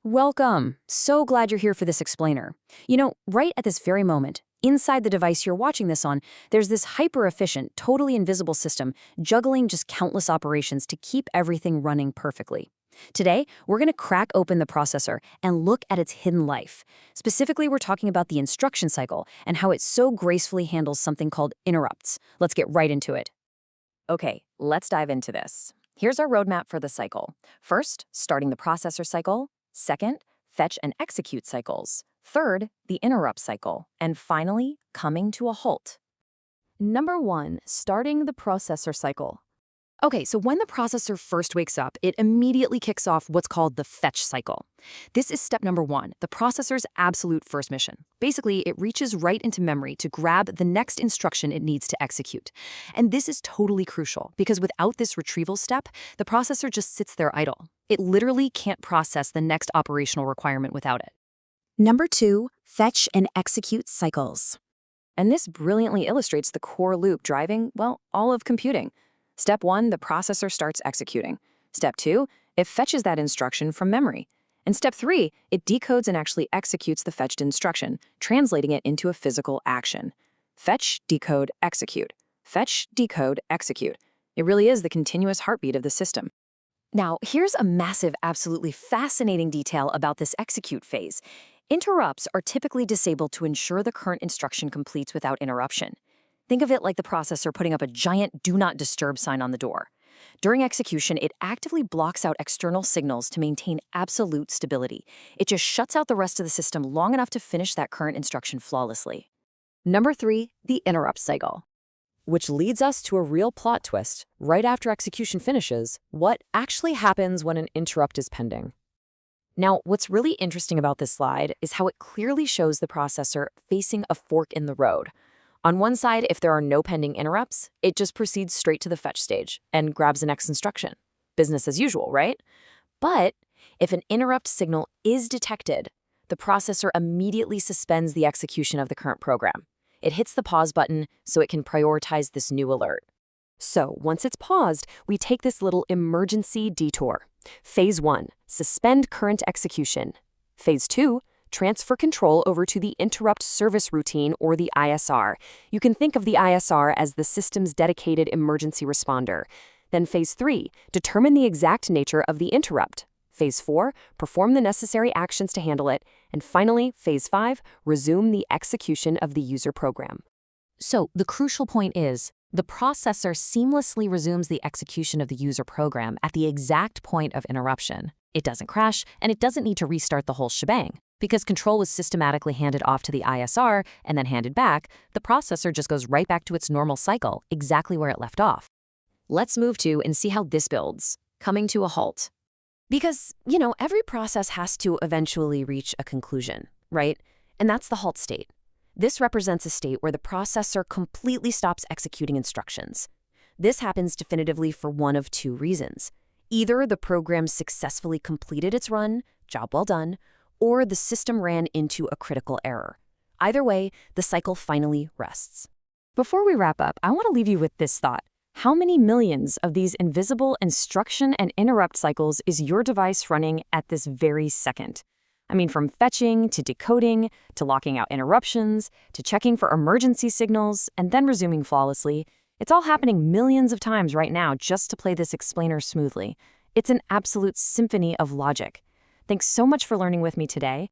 Welcome. So glad you're here for this explainer. Right at this very moment, inside the device you're watching this on, there's this hyper-efficient, totally invisible system juggling just countless operations to keep everything running perfectly. Today, we're going to crack open the processor and look at its hidden life. Specifically, we're talking about the instruction cycle and how it so gracefully handles something called interrupts. Let's get right into it. Okay, let's dive into this. Here's our roadmap for the cycle. First, starting the processor cycle. Second, fetch and execute cycles. Third, the interrupt cycle. And finally, coming to a halt. Number 1, starting the processor cycle. Okay, so when the processor first wakes up, it immediately kicks off what's called the fetch cycle. This is step number 1, the processor's absolute first mission. Basically, it reaches right into memory to grab the next instruction it needs to execute. And this is totally crucial, because without this retrieval step, the processor just sits there idle. It literally can't process the next operational requirement without it. Number 2, fetch and execute cycles. And this brilliantly illustrates the core loop driving, well, all of computing. Step 1, the processor starts executing. Step 2, it fetches that instruction from memory. And step 3, it decodes and actually executes the fetched instruction, translating it into a physical action. Fetch, decode, execute. Fetch, decode, execute. It really is the continuous heartbeat of the system. Now, here's a massive, absolutely fascinating detail about this execute phase. Interrupts are typically disabled to ensure the current instruction completes without interruption. Think of it like the processor putting up a giant "Do Not Disturb" sign on the door. During execution, it actively blocks out external signals to maintain absolute stability. It just shuts out the rest of the system long enough to finish that current instruction flawlessly. Number 3, the interrupt cycle. Which leads us to a real plot twist. Right after execution finishes, what actually happens when an interrupt is pending? Now, what's really interesting about this slide is how it clearly shows the processor facing a fork in the road. On one side, if there are no pending interrupts, it just proceeds straight to the fetch stage and grabs the next instruction. Business as usual, right? But if an interrupt signal is detected, the processor immediately suspends the execution of the current program. It hits the pause button so it can prioritize this new alert. So, once it's paused, we take this little emergency detour. Phase 1, suspend current execution. Phase 2, transfer control over to the interrupt service routine, or the ISR. You can think of the ISR as the system's dedicated emergency responder. Then phase 3, determine the exact nature of the interrupt. Phase 4, perform the necessary actions to handle it. And finally, phase 5, resume the execution of the user program. So the crucial point is, the processor seamlessly resumes the execution of the user program at the exact point of interruption. It doesn't crash, and it doesn't need to restart the whole shebang. Because control was systematically handed off to the ISR and then handed back, the processor just goes right back to its normal cycle, exactly where it left off. Let's move to and see how this builds, coming to a halt. Because, every process has to eventually reach a conclusion, right? And that's the halt state. This represents a state where the processor completely stops executing instructions. This happens definitively for one of two reasons. Either the program successfully completed its run, job well done, or the system ran into a critical error. Either way, the cycle finally rests. Before we wrap up, I want to leave you with this thought. How many millions of these invisible instruction and interrupt cycles is your device running at this very second? From fetching to decoding, to locking out interruptions, to checking for emergency signals, and then resuming flawlessly. It's all happening millions of times right now just to play this explainer smoothly. It's an absolute symphony of logic. Thanks so much for learning with me today.